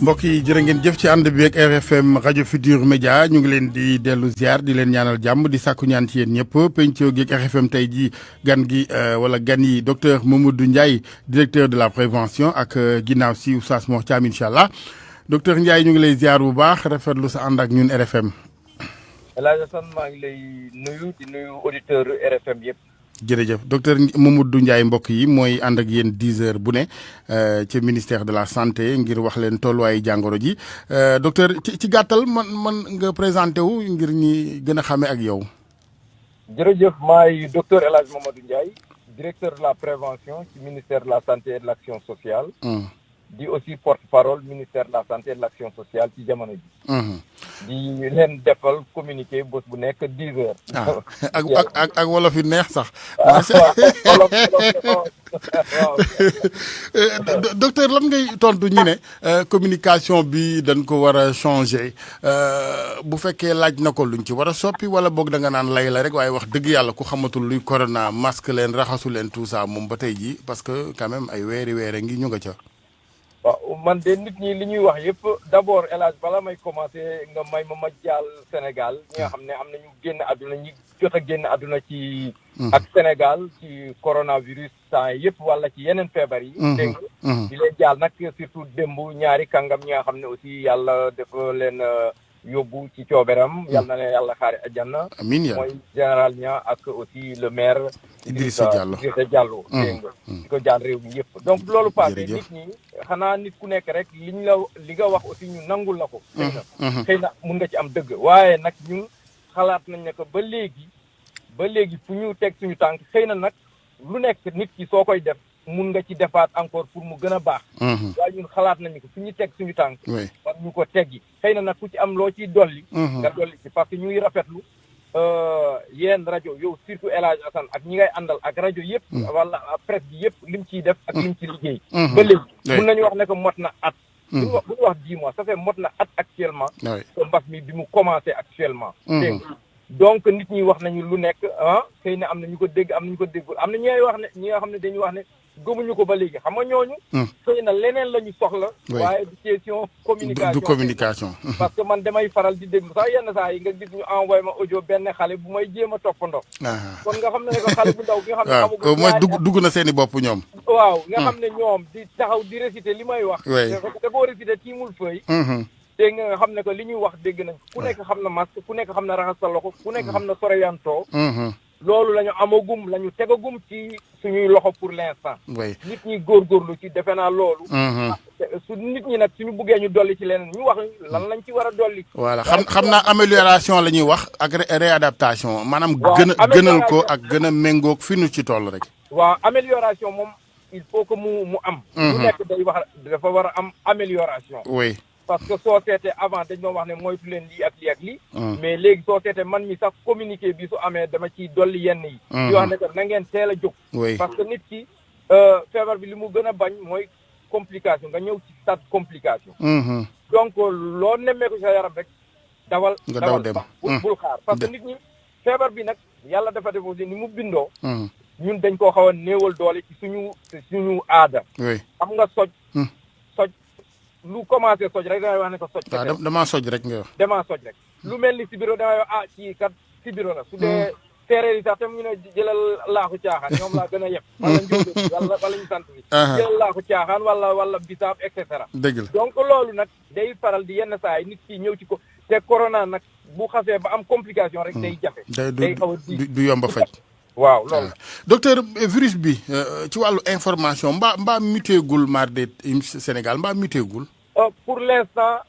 mbokk yi jërë ngeen jëf ci ànd bi ak RFM rajo Futur Média ñu ngi leen di dellu ziar di leen ñaanal jàmm di sàkku ñaan ci yéen ñëpp pencoo gi ak RFM tey jii gan gi wala gan yi docteur Mamadou Ndiaye directeur de la prévention ak ginnaaw si Oustaz Mor Thiam incha allah docteur Ndiaye ñu ngi lay ziar bu baax rafetlu sa ànd ak ñun RFM. El Hadj Assane maa ngi lay nuyu di nuyu auditeur RFM yëpp. jërëjëf docteur Mamadou Ndiaye mbokk yi mooy ànd ak yéen 10 heures bu ne ci ministère de la santé ngir wax leen tolluwaayu jàngoro ji docteur ci gàttal man nga présenté wu ngir ñi gën a xamee ak yow. jërëjëf maay docteur El Hadj Mamadou Ndiaye directeur de la prévention ci ministère de la santé et de l'action sociale. di aussi porte-parole ministère de la santé et de l'action sociale ci jamono ji. di leen defal communiqué bés bu nekk 10 heures. ak wolof yu neex sax. docteur lan ngay tontu ñu ne communication bi dañ ko war a changer bu fekkee laaj na ko luñ ci war a soppi wala boog da nga naan lay la rek waaye wax dëgg yàlla ku xamatul luy corona masque leen raxasu leen tout ça moom ba tey ji parce que quand même ay weeri ngi ñu nga ca. waaw man de nit ñi li ñuy wax yëpp d'abord El Hadj bala may commencer nga may ma jaal Sénégal ñi nga xam ne am nañu génn àdduna ñi jot a génn àdduna ci ak Sénégal ci coronavirus temps yëpp wala ci yeneen feebar yi dégg di leen jaal nag surtout démb ñaari kàngam ñi nga xam ne aussi yàlla dafa leen yóbbu ci cooberam yàlla na leen yàlla xaari àjjana amiin yaa mooy général ña ak aussi le maire Idrissa Diallo dégg nga di ko jaal réew mi yëpp donc loolu passé nit ñi xanaa nit ku nekk rek li nga wax aussi ñu nangul la ko xëy na mun nga ci am dëgg waaye nag ñun xalaat nañ ne que ba léegi fu ñu teg suñu tànk xëy na nag lu nekk nit ki soo koy def mun nga ci defaat encore pour mu gën a baax waaye ñun xalaat nañu ko fu ñu teg suñu tànk war ñu ko teggi xëy na nag ku ci am loo ciy dolli nga dolli ci parce que ñuy rafetlu yéen rajo yow surtout El Hadj Assane ak ñi ngay àndal ak rajo yëpp wala presse bi yëpp lim ciy def ak lim ci liggéey ba léegi mun nañu wax ne que mot na at bu ñu wax 10 mois ça fait mot na at actuellement que mbas mi bi mu commencé actuellement dégg donc nit ñi wax nañu lu nekk xëy na am na ñu ko dégg am na ñu ko déggul am na ñi wax ne ñi nga xam ne dañuy wax ne gëmuñu ko ba léegi xam nga ñooñu xëy na leneen la ñu soxla waaye du question communication parce que man damay faral di déglu sax yenn saa yi nga gis ñu envoyé ma audio benn xale bu may jéem a toppandoo kon nga xam ne ko xale bu ndaw bi nga xam ne amagul mooy dugg na seen i bopp ñoom waaw nga xam ne ñoom di taxaw di réciter li may wax da koo réciter tiimul feuille dégg nga xam ne que li ñuy wax dégg nañ ku nekk xam na masque ku nekk xam na raxas sa loxo ku nekk xam na soreyantoo loolu la ñu amagum la ñu tegagum ci suñuy loxo pour l'instant nit ñi góorgóorlu ci defe naa loolu su nit ñi nag suñu buggee ñu dolli ci leneen ñu wax lan lañ ci war a dolli voilà xam naa amélioration la ñuy wax ak réadaptation maanaam gënal ko ak gën a méngoog fi nu ci toll rek waaw amélioration moom il faut que mu am lu nekk day wax dafa war a am amélioration oui parce que soo seetee avant dañ doon wax ne moytu leen lii ak lii ak lii mais léegi soo seetee man mi sax communiqué bi su amee dama ciy dolli yenn yi di wax ne que na ngeen teel a jóg parce que nit ki feebar bi li mu gën a bañ mooy complication nga ñëw ci stade complication donc loo nemmeeku sa yaram rek dawal dem bul xaar parce que nit ñi feebar bi nag yàlla dafa def aussi ni mu bindoo ñun dañ koo xaw a néewal doole ci suñu aada xam nga soj lu commencé soj rek damay wax ne ko soj damaa soj rek nga wax damaa soj rek lu mel ni sibiro damay wax kii kat sibiro la su dee séeréer yi sax tam ñu ne jëlal laaxu caaxaan ñoom laa gën a yeb wala njóobe wala ñu sant bi jëlal laaxu caaxaan wala bisaab et cetera dëgg la donc loolu nag day faral di yenn saa yi nit ki ñëw ci ko te corona nag bu xasee ba am complication rek day jafe day xaw a du yomb a faj waaw loolu docteur virus bi ci wàllu information mbaa mutéegul marde Sénégal mbaa mutéegul pour l'instant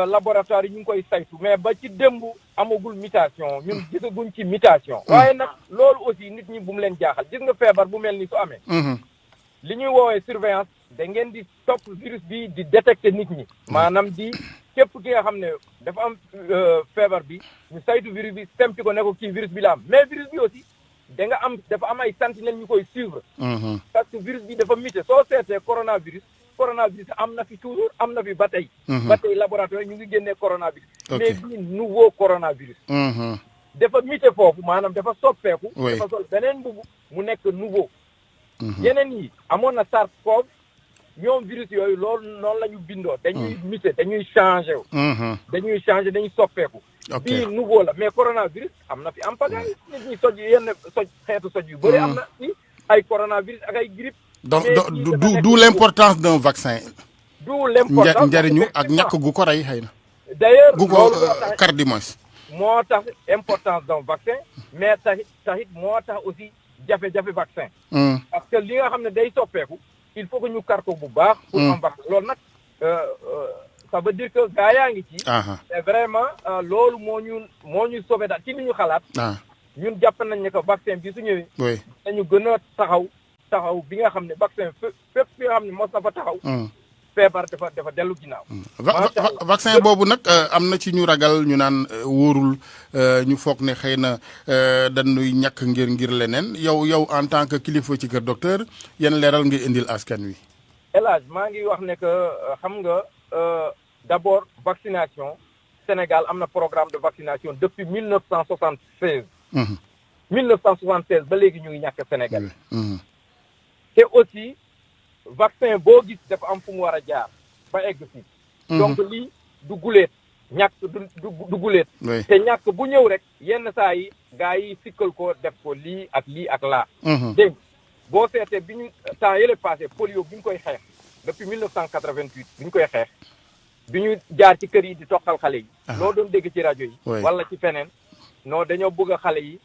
laboratoire yi ñu ngi koy saytu mais ba ci démb amagul mutation ñun gisaguñ ci mutation waaye nag loolu aussi nit ñi bu mu leen jaaxal gis nga feebar bu mel ni su amee li ñuy woowee surveillance da ngeen di topp virus bi di détecter nit ñi maanaam di képp ki nga xam ne dafa am feebar bi ñu saytu virus bi sempi ko ne ko kii virus bi la am mais virus bi aussi dafa am ay sentinelles ñu koy suivre parce que virus bi dafa muté soo seetee coronavirus am na fi toujours am na fi ba tey laboratoire ñu ngi génnee coronavirus mais bii nouveau coronavirus dafa muté foofu maanaam dafa soppeeku dafa sol beneen mbubu mu nekk nouveau yeneen yi amoon na SARS-CoV ñoom virus yooyu loolu noonu la ñu bindoo. dañuy muté dañuy changé wu. dañuy changé dañuy soppeeku. bii nouveau la mais coronavirus am na fi am pagaille nit ñi soj yenn soj xeetu soj yu bëri am na fi ay coronavirus ak ay grippe. donc d'où l'importance d'un vaccin. d'où l'importance njariñu ak ñàkk gu ko rey xëy na. d'ailleurs gu ko kar di moins. moo tax importance d'un vaccin mais taxit moo tax aussi jafe-jafe vaccin. parce que li nga xam ne day soppeeku il faut que ñu kar ko bu baax. pour am vaccin loolu nag ça veut dire que gaa yaa ngi ci. mais vraiment loolu moo ñu sauvé daal ci li ñu xalaat. ñun jàpp nañ ne que vaccin bi su ñëwee. dañu gën a taxaw bi nga xam ne vaccin fépp fi nga xam ne mos na fa taxaw. feebar dafa dellu ginnaaw. vaccin boobu nag am na ci ñu ragal ñu naan wóorul ñu foog ne xëy na dañuy ñàkk ngir leneen yow en tant que kilifa ci kër docteur yan leeral nga indil askan wi. El Hadj maa ngi wax ne que xam nga d'abord vaccination Sénégal am na programme de vaccination depuis 1976. 1976 ba léegi ñu ngi ñàkk Sénégal. te aussi. vaccin boo gis dafa am fu mu war a jaar ba egg fi donc lii du guleet ñàkk du guleet te ñàkk bu ñëw rek yenn saa yi gaa yi sikkal ko def ko lii ak laa dégg boo seetee bi ñu temps yële passé polio bi ñu koy xeex depuis 1988 bi ñu koy xeex bi ñu jaar ci kër yi di toqal xale yi loo doon dégg ci rajo yi wala ci feneen non dañoo bëgg a xale yi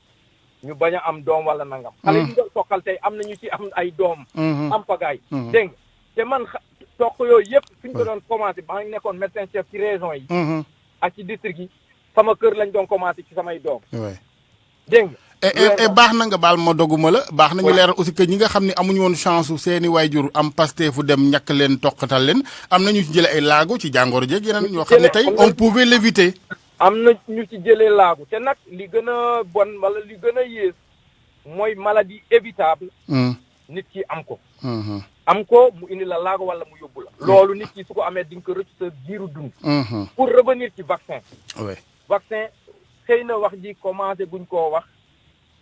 ñu bañ a am doom wala nangam. xale yi ñu doon toqal tey am na ñu ci am ay doom. am pagaay. dégg nga te man toq yooyu yëpp fi ñu ko doon commencé maa ngi nekkoon médecin chef ci région yi. ak ci district yi sama kër lañ doon commencé ci samay doom. dégg nga. et baax na nga baal ma doguma la. baax na ñu leeral aussi que ñi nga xam ne amuñu woon chance su seeni waajur am Pastef fu dem ñàkk leen toqatal leen am na ñu ci jëlee ay laago ci jàngoro jeeg yeneen ñoo xam ne tey on pouvait l'éviter. am na ñu ci jëlee laagu te nag li gën a bon wala li gën a yées mooy maladie évitable. nit ki am ko. am ko mu indi la laago wala mu yóbbu la. loolu nit ki su ko amee di nga ko rëcc sa giiru dund. pour revenir ci vaccin. vaccin xëy na wax ji commencé guñ koo wax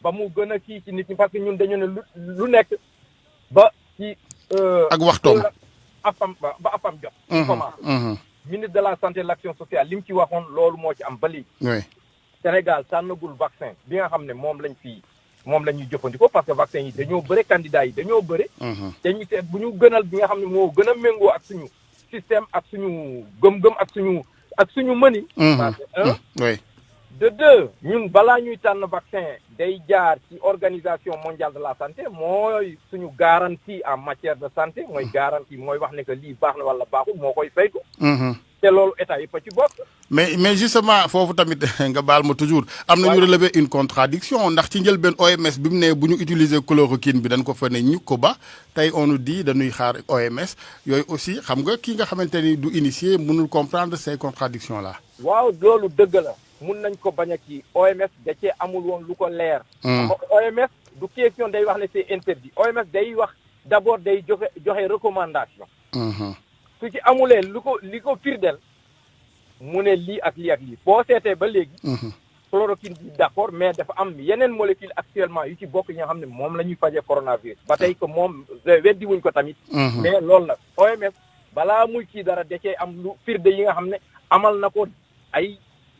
ba mu gën a kii ci nit ñi parce que ñun dañu ne lu nekk ba ci. ak waxtoom ba apam jot. commencé. ministre de la santé et de l'action sociale li mu ci waxoon loolu moo ci am ba léegi. Sénégal tànnagul vaccin bi nga xam ne moom la ñuy jëfandikoo parce que vaccin yi dañoo bëre candidats yi dañoo bëre. te ñu seet bu ñu gënal bi nga xam ne moo gën a méngoo ak suñu système ak suñu gëm-gëm ak suñu mëni. parce que de deux ñun balaa ñuy tànn vaccin day jaar ci organisation mondiale de la santé mooy suñu garantie en matière de santé mooy garantie mooy wax ne que lii baax na wala baaxul moo koy saytu. te loolu état yi fa ci bokk. mais justement foofu tamit nga baal ma toujours am na ñu relever une contradiction ndax ci njëlbeen OMS bi mu ne bu ñu utiliser chloroquine bi dañ ko fa ne ñu ko ba tey on nous dit dañuy xaar OMS yooyu aussi xam nga ki nga xamante ni du initier mënul comprendre ces contradictions là. waaw loolu dëgg la. mun nañ ko bañ a kii OMS da cee amul woon lu ko leer. OMS du question day wax ne c'est interdit OMS day wax d'abord day joxe recommandation. su ci amulee li ko firdel mu ne lii ak lii boo seetee ba léegi. chloroquine bi d'accord mais dafa am yeneen molécule actuellement yu ci bokk yi nga xam ne moom la ñuy fajee coronavirus. ba tey que moom weddi wuñ ko tamit. mais loolu la OMS balaa muy kii dara da cee am lu firde yi nga xam ne amal na ko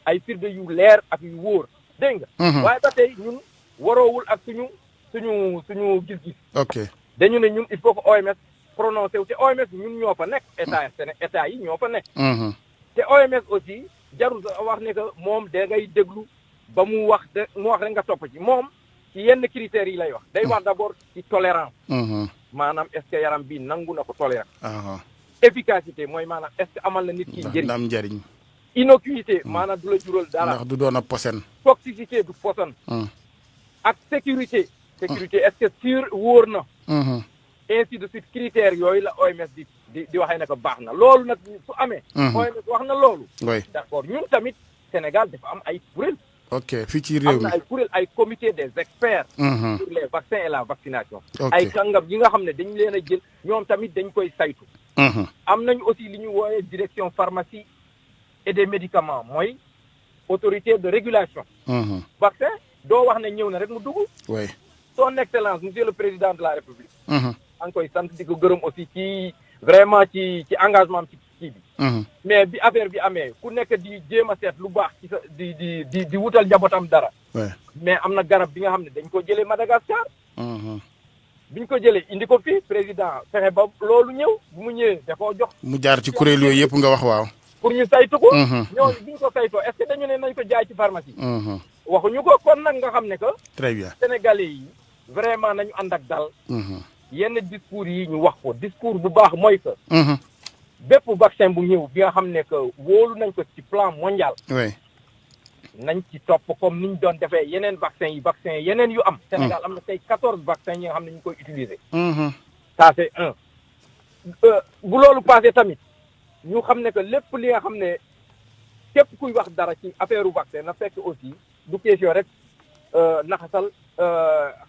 ay firde yu leer ak yu wóor dégg nga. waaye ba tey ñun waroowul ak suñu gis-gis. ok dañu ne ñun il faut que OMS prononcé wu te OMS ñun ñoo fa nekk état yi ñoo fa nekk. te OMS aussi jarul wax ne que moom da ngay déglu ba mu wax rek nga topp ci moom ci yenn critères yi lay wax. day wax d'abord ci tolérance. maanaam est-ce que yaram bi nangu na ko tolérance. efficacité mooy maanaam est-ce que amal na nit ki njëriñ. innocuité maanaam du la jural dara. ndax du doon a posen. toxicité du poson. ak sécurité. est-ce que sûr wóor na. ainsi de suite critères yooyu la OMS di waxee ne ko baax na loolu nag su amee. OMS wax na loolu. d'accord ñun tamit Sénégal dafa am ay kuréel. ok fii ci réew mi am na ay kuréel ay comité des experts. sur les vaccins et la vaccination. ay kàngam yi nga xam ne dañu leen a jël ñoom tamit dañ koy saytu. am nañu aussi li ñu wooyee direction pharmacie et des médicaments mooy autorité de régulation. vaccin doo wax ne ñëw na rek mu dugg. son excellence monsieur le président de la république. maa ngi koy sant di ko gërëm aussi ci vraiment ci engagement ci kii bi. mais bi affaire bi amee ku nekk di jéem a seet lu baax ci sa di wutal njabootam dara. mais am na garab bi nga xam ne dañ ko jëlee Madagascar. biñ ko jëlee indi ko fii président fexe ba loolu ñëw bu mu ñëwee da koo jox. mu jaar ci kuréel yooyu yëpp nga wax waaw. pour ñu saytu ko. ñooñu biñ ko saytoo est-ce que dañu ne nañ ko jaay ci pharmacie. waxuñu ko kon nag nga xam ne que. très bien Sénégalais yi vraiment nañu ànd ak dal. yenn discours yi ñu wax ko discours bu baax mooy que. bépp vaccin bu ñëw bi nga xam ne que wóolu nañ ko ci plan mondial. oui. nañ ci topp comme ni ñu doon defee yeneen vaccin yeneen yu am. Sénégal am na tey 14 vaccins yi nga xam ne ñu koy utiliser. ça c'est un. bu loolu passé tamit ñu xam ne que lépp li nga xam ne képp kuy wax dara ci affaire vaccin na fekk aussi du question rek naxasal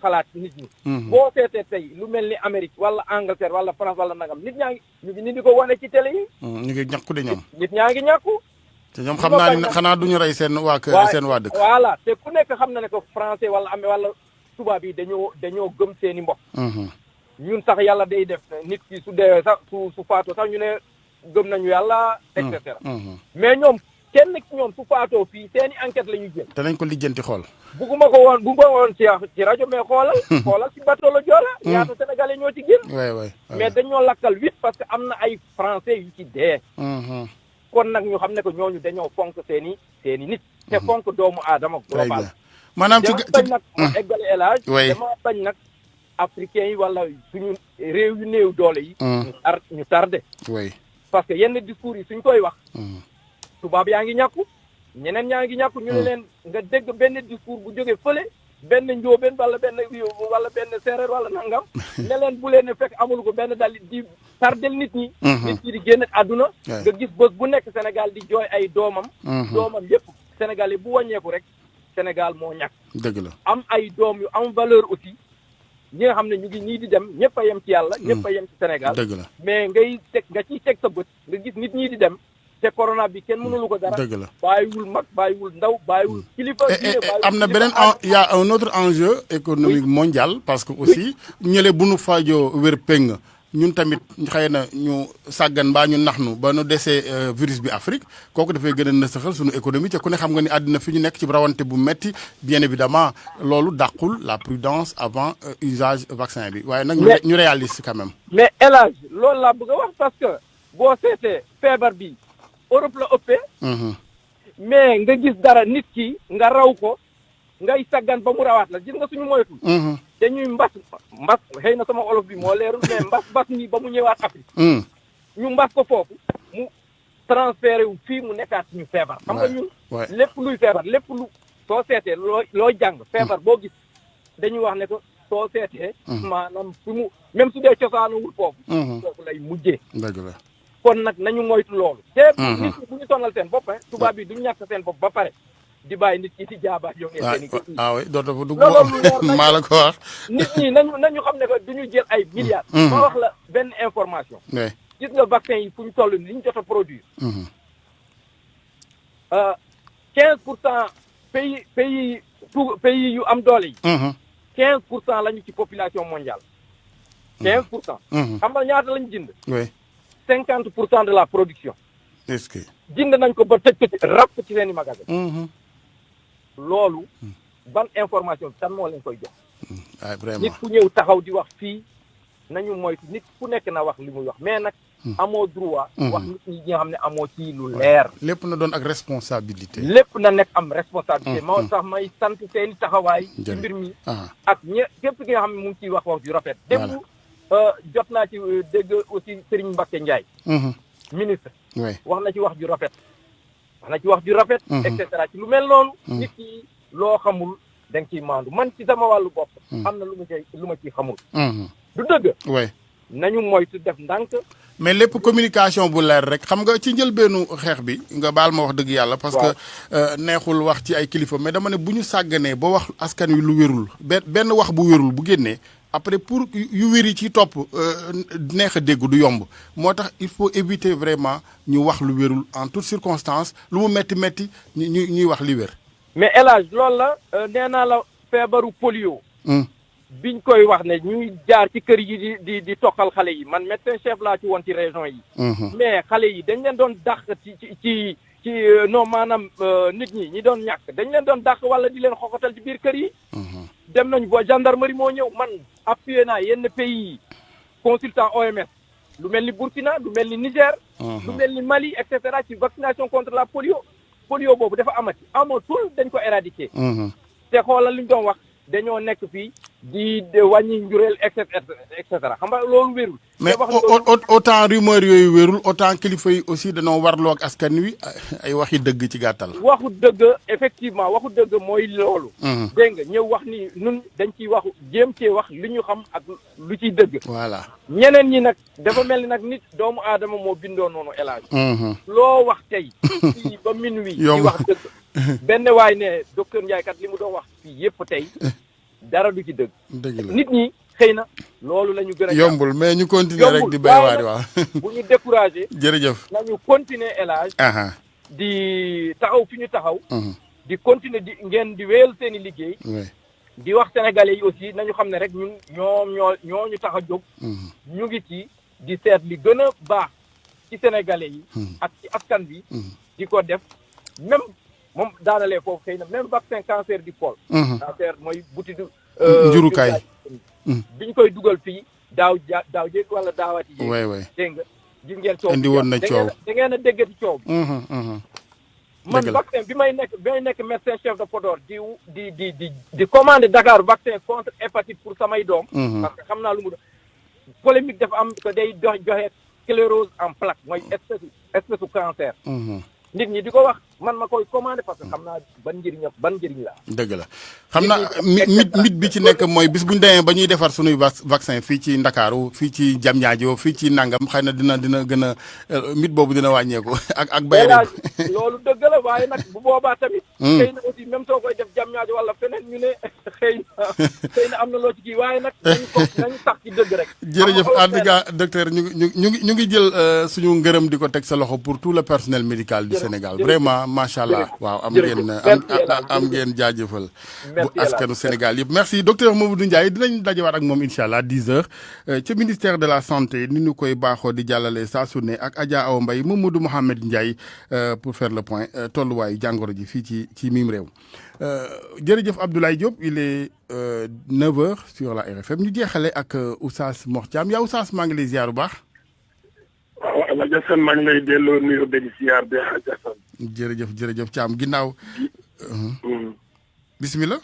xalaat nit ñi. boo seetee tey lu mel ni Amérique wala Angleterre wala France wala nangam nit ñaa ngi di ko wane ci télé yi. ñu ngi ñàkku de ñoom. nit ñaa ngi ñàkku. te ñoom xam naa ne xanaa duñu rey seen waa kër seen waa dëkk. voilà te ku nekk xam na ne que français wala wala tubaab yi dañoo gëm seeni mbokk. ñun sax yàlla day def nit ki su dee sax su faatoo sax ñu ne gëm nañu yàlla et cetera. mais ñoom kenn ci ñoom su faatoo fii seeni enquête la ñuy jël. te nañ ko lijjanti xool. bugguma ko woon ci rajo mais xoolal ci bateau la Joola. ñaata sénégalais ñoo ci génn. waay mais dañoo lakkal 8 parce que am na ay français yu ci dee. kon nag ñu xam ne que ñooñu dañoo fonk seeni nit. te fonk doomu aadama global. maanaam ci bañ nag ma eggale élage dama bañ nag africains yi wala suñu réew yu néew doole yi. ñu tardé. parce que yenn discours yi suñ koy wax. tubaab yaa ngi ñàkku ñeneen ñaa ngi ñàkku ñu ne leen nga dégg benn discours bu jógee fële benn njóobeen wala benn séeréer wala nangam. ne leen bu leen fekk amul ko benn dal di tardel nit ñi. nit ñi di génn àdduna. nga gis bés bu nekk Sénégal di jooy ay doomam. doomam yépp Sénégal yi bu wàññeeku rek Sénégal moo ñàkk. dëgg la am ay doom yu am valeur aussi ñi nga xam ne ñu ngi ñii di dem ñëpp a yem ci yàlla. ñëpp a yem ci Sénégal. dëgg la mais nga ciy teg sa bët nga gis nit ñi di dem. te corona bi kenn mënulu ko dara. dëgg la bàyyiwul mag bàyyiwul ndaw bàyyiwul kilifa. am na beneen y a un autre enjeu économique mondial parce que aussi ñële bu nu faajoo wér péng ñun tamit xëy na ñu sàggan mbaa ñu nax nu ba nu desee virus bi Afrique kooku dafay gën a nësaxal suñu économie te ku ne xam nga ni àddina fi ñu nekk ci rawante bu metti bien évidemment loolu dàqul la prudence avant usage vaccin bi waaye nag ñu réaliste quand même. mais El Hadj loolu laa bëgg a wax parce que boo seetee feebar bi Europe la ëppee. mais nga gis dara nit ki nga raw ko ngay saggan ba mu rawaat la gis nga suñu moytu. te ñuy mbas xëy na sama olof bi moo leerul mais mbas mi ba mu ñëwaat Afrique. ñu mbas ko foofu mu transféré wu fii mu nekkaat suñu feebar. xam nga ñun lépp luy feebar lépp lu soo seetee loo jàng feebar boo gis dañuy wax ne ko soo seetee. maanaam fi mu même su dee cosaanuwul foofu. foofu lay mujjee. dëgg la. kon nag nañu moytu loolu. te nit ñi bu ñu sonal seen bopp tubaab bi duñu ñàkk seen bopp ba pare di bàyyi nit ñi ci jaabaat yoo ngeen seen i. oui dootoo fa dugg maa la ko wax. nit ñi nañu xam ne que duñu jël ay milliards. ma wax la benn information. gis nga vaccin yi fu ñu toll ni li ñu jot a produire. 15% pays yu am doole yi. 15% lañu ci population mondiale. 15%. xam nga ñaata lañu jënd. 50% de la production. est-ce que. jënd nañ ko ba tëj ko ci ràpp ci seen i magasin. loolu. ban information tan moo leen koy jox. vraiment nit ku ñëw taxaw di wax fii nañu moytu nit ku nekk na wax li muy wax mais nag. amoo droit. wax nit ñi nga xam ne amoo ci lu leer. lépp na doon ak responsabilité. lépp na nekk am responsabilité. moo tax may sant seen i taxawaay. ci mbir mi. ak képp ki nga xam ne mu ngi ciy wax ju rafet. démb jot naa ci dégg aussi Serigne Mbacké Ndiaye. ministre. wax na ci wax ju rafet. et cetera ci lu mel noonu. nit ki loo xamul da nga ciy maandu man ci sama wàllu bopp. am na lu ma ciy xamul. du dëgg. nañu moytu def ndànk. mais lépp communication bu leer rek xam nga ci njëlbeenu xeex bi nga baal ma wax dëgg yàlla. parce que neexul wax ci ay kilifa mais dama ne bu ñu sàgganee ba wax askan wi lu wérul benn wax bu wérul bu génnee. après pour yu wér yi ci topp neex a dégg du yomb moo tax il faut éviter vraiment ñu wax lu wérul en toutes circonstances lu mu métti ñuy wax li wér. mais El Hadj loolu la nee naa la feebaru polio. biñ koy wax ne ñuy jaar ci kër yi di toqal xale yi man médecin chef laa ci woon ci région yi. mais xale yi dañ leen doon dàq ci non maanaam nit ñi doon ñàkk dañ leen doon dàq wala di leen xoxatal ci biir kër yi. dem nañ ba gendarmerie moo ñëw man appuyé naa yenn pays yi consultant OMS lu mel ni Burkina lu mel ni Niger. lu mel ni Mali et cetera ci vaccination contre la polio boobu dafa amatul dañ ko éradiquer. te xoolal li ñu doon wax dañoo nekk fii di wàññi njureel et cetera xam nga loolu wérul. mais autant rumeur yooyu wérul autant kilifa yi aussi dañoo warloo ak askan wi ay waxi dëgg ci gàttal. waxu dëgg effectivement waxu dëgg mooy loolu. dégg nga ñëw wax ni nun dañ ciy wax jéem cee wax li ñu xam ak lu ciy dëgg. voilà ñeneen ñi nag dafa mel ni nag nit doomu aadama moo bindoo noonu élage. loo wax tey. fii ba minuit. di wax dëgg. benn waay ne docteur Ndiaye kat li mu doon wax fii yëpp tey dara du ci dëgg. dëgg la nit ñi xëy na loolu la ñu gën a. yombul mais ñu continuer rek di béy waat waaw. bu ñu découragé. jërëjëf nañu continuer élage. di taxaw fi ñu taxaw. di continuer ngeen di wéyal seen i liggéey. di wax sénégalais yi aussi nañu xam ne rek ñun ñoo ñu tax a jóg. ñu ngi ci di seet li gën a baax ci sénégalais yi. ak ci askan bi. di ko def même. moom daanalee foofu xëy na même vaccin cancer du col. cancer mooy butitu. njurukaay. biñ koy dugal fii daaw jéeg wala daawati jéeg. waay dégg nga gis ngeen coow. indi woon na coow da ngeen a déggati coow bi. man vaccin bi may nekk médecin chef de Podor di commandé Dakar vaccin contre hépatite pour samay doom. parce que xam naa lu mu polémique dafa am que day joxe sclérose en plaque mooy espèce su cancer. nit ñi di ko wax man ma koy commandé parce que xam naa ban njëriñ la. dëgg la xam naa mit bi ci nekk mooy bis bu ñu demee ba ñuy defar sunuy vaccin fii ci Ndakaaru fii ci Diamniadio fii ci Nangam xëy na dina gën a mit boobu dina wàññeeku ak bayre loolu dëgg la waaye nag bu boobaa tamit. xëy na aussi même soo koy def Diamniadio wala feneen ñu ne xëy na am na loo ci kii waaye nag nañu sax ci dëgg rek. jërëjëf en tout cas docteur ñu ngi jël suñu ngërëm di ko teg sa loxo pour tout le personnel médical du Sénégal vraiment macha allah waaw am ngeen jaajëfal bu askanu Sénégal yëpp merci docteur Mamadou Ndiaye dinañ dajewaat ak moom incha allah 10h ca ministère de la santé ni ñu koy baaxoo di jàllale saa su ne ak Adja Awa Mbaye Mamadou Mohamed Ndiaye pour faire le point tolluwaayu jàngoro ji fii ci mim réew jërëjëf Abdoulaye Diop il est 9h sur la RFM ñu jeexale ak Oustaz Mor Thiam yaa Oustaz maa ngi lay ziar bu baax. waaw El Hadj Assane maa ngi lay delloo nuyu benn ziar bi El Hadj Assane. jërëjëf Thiam ginnaaw. bisimilah.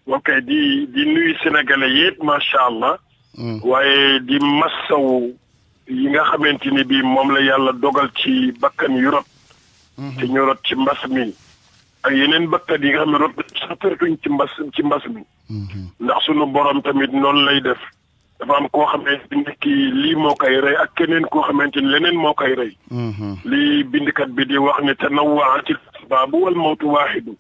ok di nuyu sénégalais yëpp macha allah. waaye di massawu yi nga xamante ni bii moom la yàlla dogal ci bakkan yu rot. te ñu rot ci mbas mi. ak yeneen bakkan yi nga xam ne rot sapertuñ ci mbas mi. ndax sunu borom tamit noonu lay def. dafa am koo xamante ni kii lii moo koy rey ak keneen koo xamante ni leneen moo koy rey. lii bindkat bi di wax ne tanawwa'atil asbaabu wal mawtu waahidu.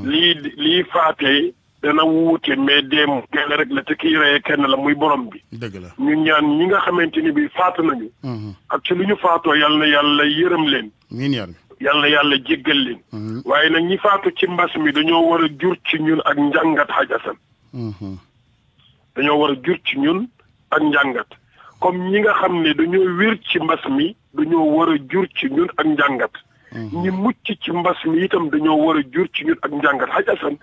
lii faatee dana wuute mais deem kenn rek la te kii reyee kenn la muy borom bi. dëgg la ñu ñaan ñi nga xamante ni bii faatu nañu. ak ci lu ñu faatoo yal na yàlla yërëm leen. yal na yàlla jéggal leen. waaye nag ñi faatu ci mbas mi dañoo war a jur ci ñun ak njàngat xajasan. dañoo war a jur ci ñun. ak njàngat comme ñi nga xam ne dañoo wér ci mbas mi dañoo war a jur ci ñun ak njàngat ñi mucc ci mbas mi itam dañoo war a jur ci ñun ak njàngat xaj asan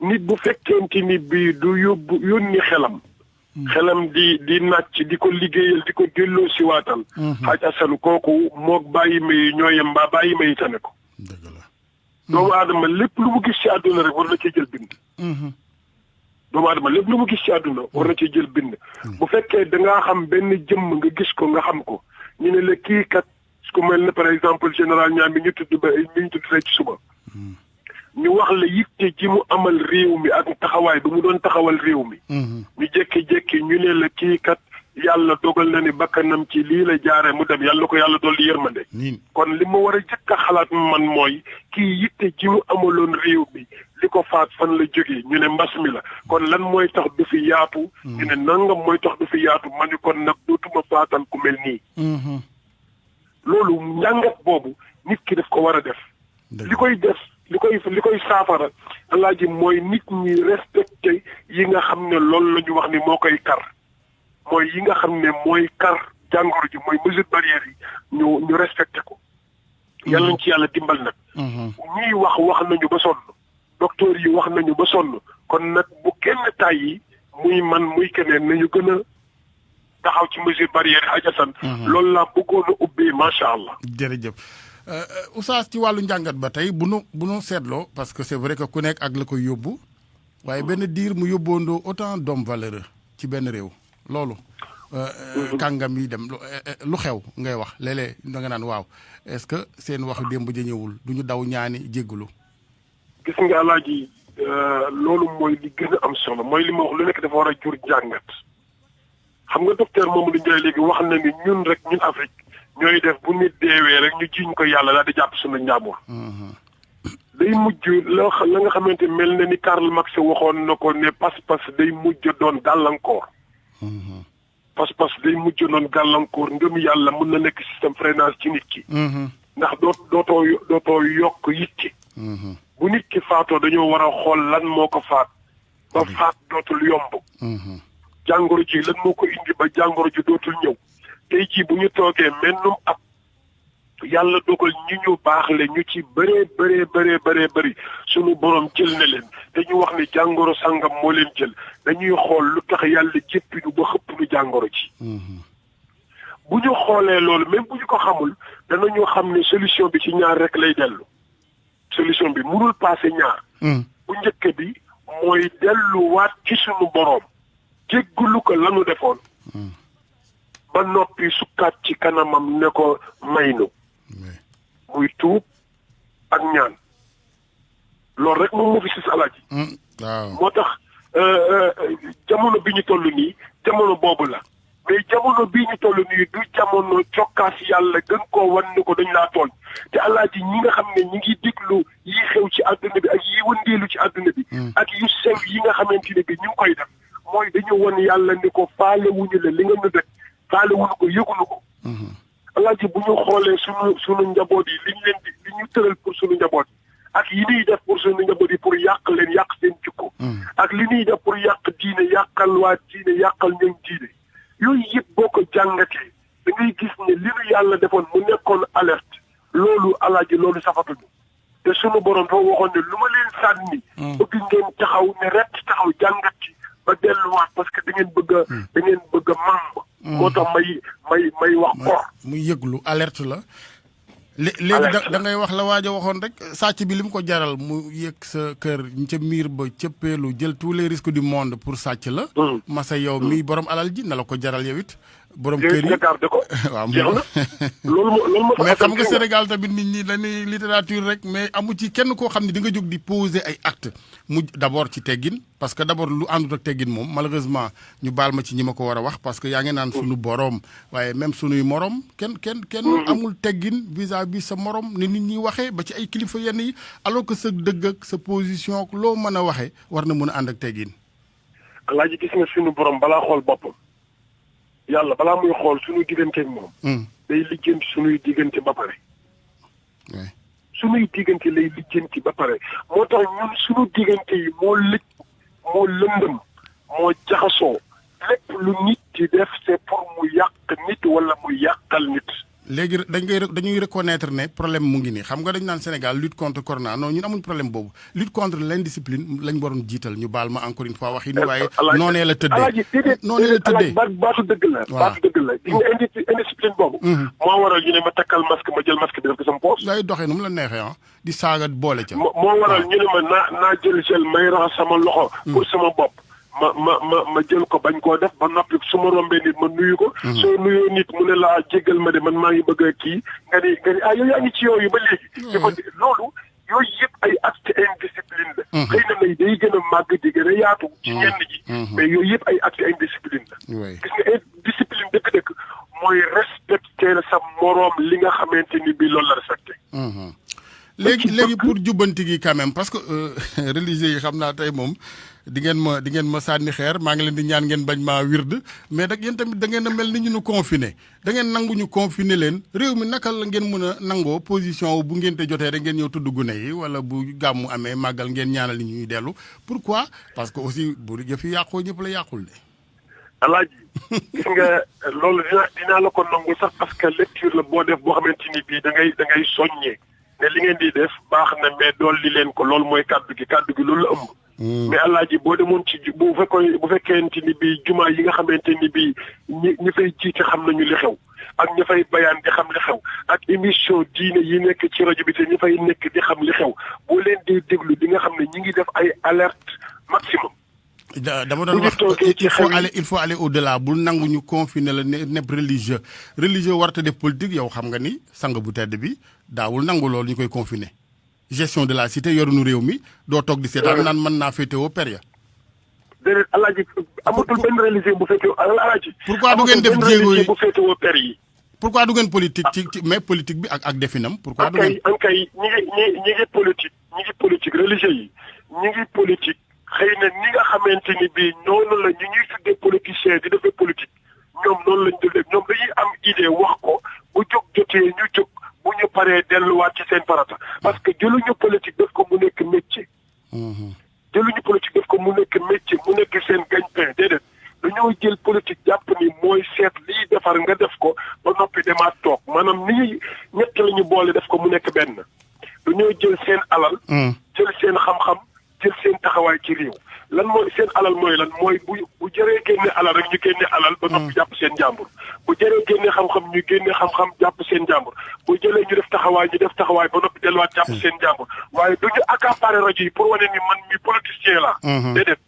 nit bu fekkente ni bii du yónni xelam di nàcc di ko liggéeyal di ko delloo si waatal xaj asan kooku moog bàyyi may ñooyem mbaa bàyyi may tane ko doomu aadama lépp lu mu gis ci àdduna rek war na cee jël bind doomu aadama lépp lu mu gis ci àdduna war na ci jël bind bu fekkee dangaa xam benn jëmm nga gis ko nga xam ko ñu ne la kii kat ku mel ne par exemple général ñaam bi ñu tudd tey ci suba ñu wax la yitte ji mu amal réew mi ak taxawaay bi mu doon taxawal réew mi ñu jékki-jékki ñu ne la kii kat yàlla dogal na ni bakkanam ci lii la jaaree mu dem yàlla ko yàlla dolli yërmande kon li ma war a jëkk a xalaat man mooy kii yitte ji mu amaloon réew mi li ko faat fan la jógee ñu ne mbas mi la kon lan mooy tax du fi yaatu ñu ne nangam mooy tax du fi yaatu ma ni kon nag dootuma faatal ku mel nii loolu njàngat boobu nit ki daf ko war a def li koy def li koy saafara alaaji mooy nit ñi respecté yi nga xam ne loolu la ñu wax ni moo koy kar mooy yi nga xam ne mooy kar jàngoro ji mooy mesure barrière yi ñu respecté ko. yàlla nañ ci yàlla dimbal nag. ñiy wax nañu ba sonn docteur yi wax nañu ba sonn kon nag bu kenn tàyyi muy man muy keneen nañu gën a taxaw ci mesure barrière yi ajasan loolu laa bëggoon a ubbee macha allah. jërëjëf Oustaz ci wàllu njàngat ba tey bu nu seetloo parce que c'est vrai que ku nekk ak la koy yóbbu waaye benn diir mu yóbboondoo autant d'hommes valeureux ci benn réew loolu. kàngam yi dem lu xew ngay wax léeg-léeg da nga naan waaw est-ce que seen waxu démb ja ñëwul du ñu daw ñaani jéggulu gis nga alaaji loolu mooy li gën a am solo mooy li ma wax lu nekk dafa war a jur jàngat xam nga docteur Mamadou Ndiaye léegi wax na ni ñun Afrique ñooy def bu nit deewee rek ñu jiiñ ko yàlla daal di jàpp suñu njaboot. day mujj la nga xamante mel na ni Karl Marx waxoon na ko ne pas-pas day mujj doon gàllankoor. pas-pas day mujj doon gàllankoor ngëm yàlla mën na nekk système freinage ci nit ki. ndax dootoo yokk yitte. bu nit ki faatoo dañoo war a xool lan moo ko faat ba faat dootul yomb. jàngoro ji lan moo ko indi ba jàngoro ji dootul ñëw tey jii bu ñu toogee mennum ab yàlla dogal ñu baaxle ñu ci bëree bëri sunu borom jël na leen dañu wax ni jàngoro sàngam moo leen jël dañuy xool lu tax yàlla jéppi nu ba xëpp nu jàngoro ji. bu ñu xoolee loolu même bu ñu ko xamul danañu xam ne solution bi ci ñaar rek lay dellu solution bi mënul passé ñaar. bu njëkk bi mooy delluwaat ci sunu borom jéggalu ko lanu defoon. ba noppi sukkaat ci kanamam ne ko may nu muy tuub ak ñaan loolu rek moom moo fi sis alaaji moo tax jamono bi ñu toll nii jamono boobu la mais jamono bii ñu toll nii du jamono cokkaas yàlla gën koo wan ni ko dañ laa tooñ te alaaji ñi nga xam ne ñi ngi déglu yi xew ci àdduna bi ak yi wëndeelu ci àdduna bi ak yu sew yi nga xamante ne bi ñu ngi koy def mooy dañu won yàlla ni ko faale wuñu la li nga nu def faale wuñu ko yëgunu ko alaaji bu ñu xoolee sunu njaboot yi li ñu tëral pour sunu njaboot yi ak yi ñuy def pour sunu njaboot yi pour yàq leen yàq seen jikko ak li ñuy def pour yàq diine yàqal waa diine yàqal ñoom diine yooyu yëpp boo ko jàngatee da ngay gis ne li nu yàlla defoon mu nekkoon alerte loolu alaaji loolu safatuñu te sunu borom dafa waxoon ne lu ma leen sànni bëgg ngeen taxaw ne rett taxaw jàngat ci ba delluwaat parce que da ngeen bëgg a màmb moo tax may wax kor muy yëglu alerte la léegi da ngay wax la waaja waxoon rek sàcc bi li mu ko jaral mu yëg sa kër ca miir ba cëppeelu jël tous les risques du monde pour sàcc la masa yow mii borom alal ji na la ko jaral yow it borom kër yi waaw loolu mais xam nga Sénégal tamit nit ñi dañuy littérature rek mais amu ci kenn koo xam ne di nga jóg di poser ay acte mu d'abord ci teggin parce que d'abord lu àndut ak teggin moom malheureusement ñu baal ma ci ñi ma ko war a wax parce que yaa ngi naan suñu borom waaye même suñuy morom kenn amul teggin vis-à-vis sa morom ni nit ñi waxee ba ci ay kilifa yenn yi alors que sa dëgg ak sa position loo mën a waxee war na mën a ànd ak teggin. Alaaji gis nga suñu borom balaa xool boppam yàlla balaa muy xool suñu diggante ak moom. day lijjanti suñuy diggante ba pare. suñuy diggante lay lijjanti ba pare moo tax ñun suñu diggante yi moo lëndëm moo jaxasoo lépp lu nit di def c'est pour mu yàq nit wala mu yàqal nit. léegi dañuy reconnaître ne problème mu ngi nii xam nga dañu naan Sénégal lutte contre corona non ñun amuñ problème boobu lutte contre l'indiscipline lañ waroon jiital ñu baal ma encore une fois wax yi ni waaye noonee la tëddee noonee la tëddee baatu dëgg la baatu dëgg la di nga indiscipline boobu moo waral ñu ne ma takkal masque ma jël masque bi def ko sama poche ngay doxee nu mu la neexee di saaga boole ca moo waral ñu ne ma naa jël gel may raxas sama loxo pour sama bopp ma jël ko bañ koo def ba noppi su ma rombee nit ma nuyu ko. soo nuyoo nit mu ne laa jéggal ma de man maa ngi bëgg a kii nga ni yow yaa ngi ci yooyu ba léegi. loolu yooyu yëpp ay acte indiscipline la. xëy na may day gën a màgg di gën a yaatu. ci ñenn ji. mais yooyu yëpp ay acte indiscipline la. gis nga discipline dëgg-dëgg mooy respecter sa moroom li nga xamante ni bii loolu la respecté. léegi pour jubbanti gi quand même parce que religieux yi xam naa tey moom di ngeen ma sànni xeer maa ngi leen di ñaan ngeen bañ maa wird mais nag yéen tamit da ngeen a mel ni ñu nu confiné da ngeen nangu ñu confiné leen réew mi naka la ngeen mën a nangoo position bu ngeen te jotee rek ngeen ñëw tudd gune yi wala bu gàmmu amee màggal ngeen ñaanal ni ñuy dellu pourquoi parce que aussi bu yëf yi yàqoo ñëpp la yàqul de. Alaaji gis nga loolu dinaa la ko nangu sax parce que lecture la boo def boo xamante ni bii da ngay soññee ne li ngeen di def baax na mais dolli leen ko loolu mooy kàddu gi loolu la ëmb. mais Alaaji boo demoon ci bu fekkente ni bii jumaa yi nga xamante ni bii ñi fay jiite xam nañu li xew ak ñi fay bayaan di xam li xew ak émission diine yi nekk ci rajo bi te ñi fay nekk di xam li xew boo leen di déglu di nga xam ne ñi ngi def ay alerte maximum. dama doon wax il faut aller au-delà bul nangu ñu confiner la nepp religieux warta def politique yow xam nga ni sang bu tedd bi daawul nangu loolu ñu koy confiner gestion de la cité yorunu réew mi doo toog di seetaan naan mën naa féetewoo péria déedéet Alaaji amatul benn religieux bu féetewoo Alaaji pourquoi du ngeen def jéego yi bu féetewoo pér yi pourquoi du ngeen politique ci mais politique bi ak definam pourquoi du ngeen ankay ñi ngi politique religieux yi ñi ngi politique xëy na ni nga xamante ni bii noonu la ñu ñuy tuddee politicien di defee politique ñoom noonu lañ dul def ñoom dañuy am idée wax ko bu jóg jotee ñu jóg bu ñu paree delluwaat ci seen farata parce que jëluñu politique def ko mu nekk métier. jëluñu politique def ko mu nekk métier mu nekk seen gagne-pain déedéet dañoo jël politique jàpp ni mooy seet liy defar nga def ko ba noppi demaat toog maanaam ni ñett la ñu boole def ko mu nekk benn dañoo jël seen alal. jël seen xam-xam. jël seen taxawaay ci réew lan mooy seen alal mooy lan mooy bu jëree génne alal rek ñu génne alal ba noppi jàpp seen jàmbur bu jëree génne xam-xam ñu génne xam-xam jàpp seen jàmbur bu jëlee ñu def taxawaay ñu def taxawaay ba noppi delluwaat jàpp seen jàmbur waaye du ñu accaparer rajo yi pour wane ni man mi politicien la déedéet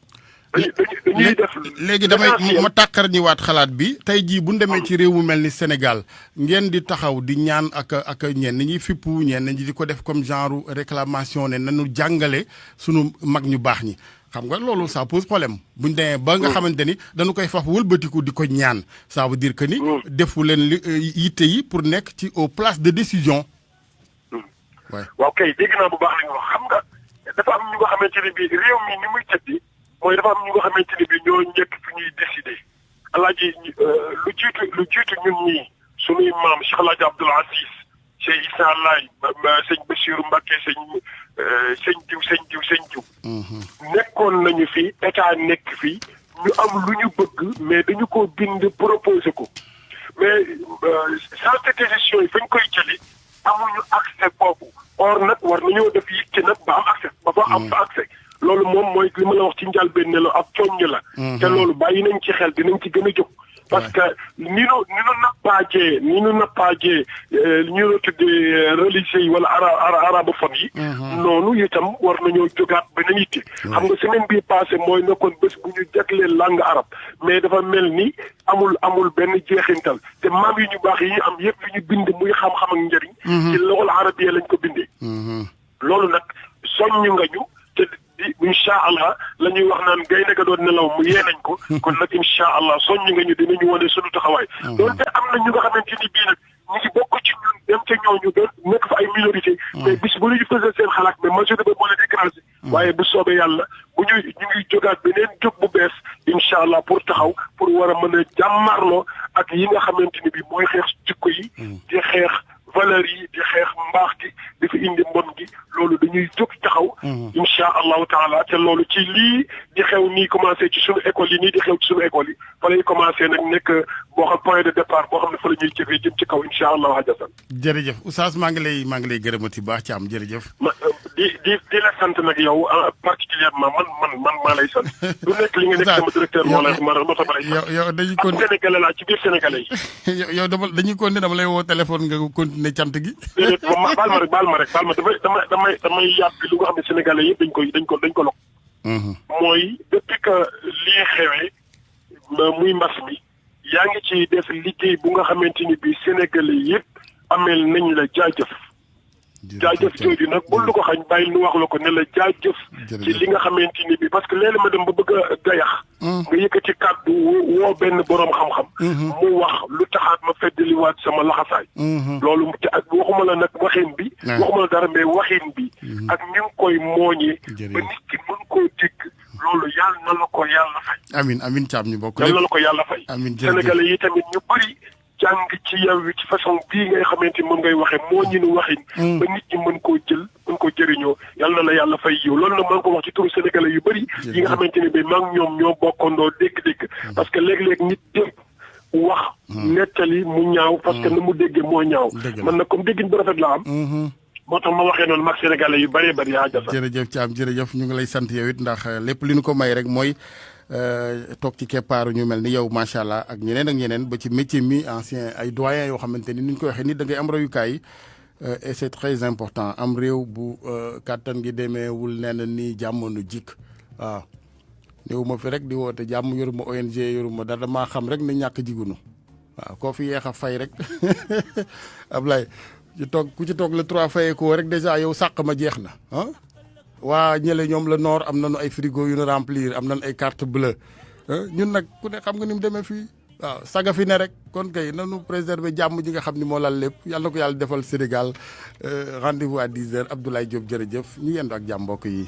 dañuy def léegi ma tàkkar ñi waat xalaat bi tey jii bu ñu demee ci réew mu mel ni Sénégal ngeen di taxaw di ñaan ak ñenn ñi fippu ñenn ñi di ko def comme genre réclamation ne nañu jàngale sunu mag ñu baax ñi xam nga loolu ça pose problème bu ñu demee ba nga xamante ni dañu koy faf wëlbatiku di ko ñaan ça veut dire que ni defu leen yitte yi pour nekk ci aux places de décision. waaw kay dégg naa bu baax li nga wax xam nga dafa am ñu nga xamante ne bii réew mi ni muy tëddi mooy dafa am ñu nga xamante ne bii ñoo njëkk fi ñuy décider Alaaji lu jiitu ñun ñii sunuy maam Cheikh Alaaji Abdoul Aziz Cheikh Issa Laye sëñ Bassirou Mbacké sëñ diw nekkoon nañu fi état nekk fi ñu am lu ñu bëgg mais dañu ko bind proposé ko mais santé de gestion yi fañ koy jëli amuñu accès boobu or nag war nañoo def yitte nag ba am accès ba fa am fa accès loolu moom mooy li ma la wax ci njëlbéen ne la ak coññ la. te loolu bàyyi nañ ci xel dinañ ci gën a jóg. parce que ni nu nappaajee ñu la tuddee religieux yi wala arabophone yi. noonu itam war nañoo jógaat beneen yitte. xam nga semaine bii passé mooy nekkoon bés bu ñu jagleel langue arabe mais dafa mel ni amul benn jeexintal te maam yi ñu baax yi ñu am yëpp li ñu bind muy xam-xam ak njëriñ. ci loxol arabiya lañ ko bindee. loolu nag soññ nga ñu te. incha allah la ñuy wax naan gaynde ga doon nelaw mu yee nañ ko kon nag incha allah soññ nga ñu dinañu wane sunu taxawaay doonte am na ñu nga xamante ni bii nag ñu ngi bokk ci ñun dem ca ñooñu doon nekk fa ay minorité mais bis bu ñu fësal seen xalaat mais majorité ba moo leen écrasé waaye bu soobee yàlla bu ñu ngi jógaat beneen jóg bu bees incha allah pour taxaw pour war a mën a jàmmarloo ak yi nga xamante ni bii mooy xeex jikko yi di xeex valeurs yi di xeex mbaax gi di fi indi mbon gi loolu dañuy jóg taxaw incha allahu taala te loolu ci lii di xew nii commencé ci suñu école yi nii di xew ci suñu école yi fa lay commencé nag nekk boo xam point de départ boo xam ne fa la ñuy jëfee jëm ci kaw incha allahu hajasan jërëjëf Oustaz maa ngi lay gërëmati baax ci am jërëjëf di la sant nag yow particulièrement man maa lay sant du nekk li nga nekk sama directeur moo lay ma tax ma lay sant yow dañuy kon sénégalais laa ci biir sénégalais yi yow dañuy kon dama lay woo téléphone nga continuer cant gi baal ma rek damay yàbbi lu nga xam ne sénégalais yëpp dañ ko lok mooy depuis que lii xewee muy mbas mi yaa ngi ci def liggéey bu nga xamante ni bii sénégalais yëpp ameel nañ la jaajëf jooju nag bul lu ko xañ bàyyi nu wax la ko ne la jaajëf ci li nga xamante ni bii parce que léeg-léeg ma dem ba bëgg a gayax nga yëkkati kàddu woo benn boroom xam-xam mu wax lu taxaat ma feddaliwaat sama laxasaay loolu te ak waxuma la nag waxin bi waxuma la dara mais waxin bi ak ni nga koy mooñee ba nit ki mën koo dégg loolu yàlla na la ko yàlla fay. amiin Thiam ñu bokk. yàlla na la ko yàlla fay. amiin jërëjëf Sénégalais yi tamit ñu bëri jàng ci yow wi ci façon bii ngay xamante ni moom ngay waxee moo ñu nu waxin. ba nit ñi mën koo jël mën koo jëriñoo yàlla na la yàlla fay yow loolu nag maa ngi ko wax ci turu sénégalais yu bëri. yi nga xamante ni bii maa ngi ñoom ñoo bokkandoo dégg-dégg. parce que léeg-léeg nit dégg wax. nettali mu ñaaw parce que na mu déggee moo ñaaw. man nag comme déggin bu rafet la am. moo tax ma waxee noonu mag sénégalais yu bëree bëri yaa jasa. jërëjëf Thiam jërëjëf ñu ngi lay sant yow it ndax lépp li ñu ko may rek mooy toog ci keppaaru ñu mel ni yow macha allah ak ñeneen ba ci métier mi ancien ay doyen yoo xamante ni ñu koy waxee nit da ngay am royukaay et c'est très important am réew bu kàttan gi demeewul nee na nii jàmmoonu jikk waaw néew ma fi rek di woote jàmm yoruma ONG yoruma dara damaa xam rek ne ñàkk jigunu waaw koo fi yeex a fay rek Ablaye ku ci toog le 3 fayee ko rek déjà yow sàq ma jeex na ah waa ñële ñoom le nord am nañu ay frigo yu ñu remplir am nañu ay carte bleue ñun nag ku ne xam nga ni mu demee fii waaw saga fi ne rek kon kay nanu préserver jàmm ji nga xam ni moo lal lépp yàlla na ko yàlla defal Sénégal rendez-vous à 10h Abdoulaye Diop jërëjëf ñu yendu ak jàmm mbokk yi.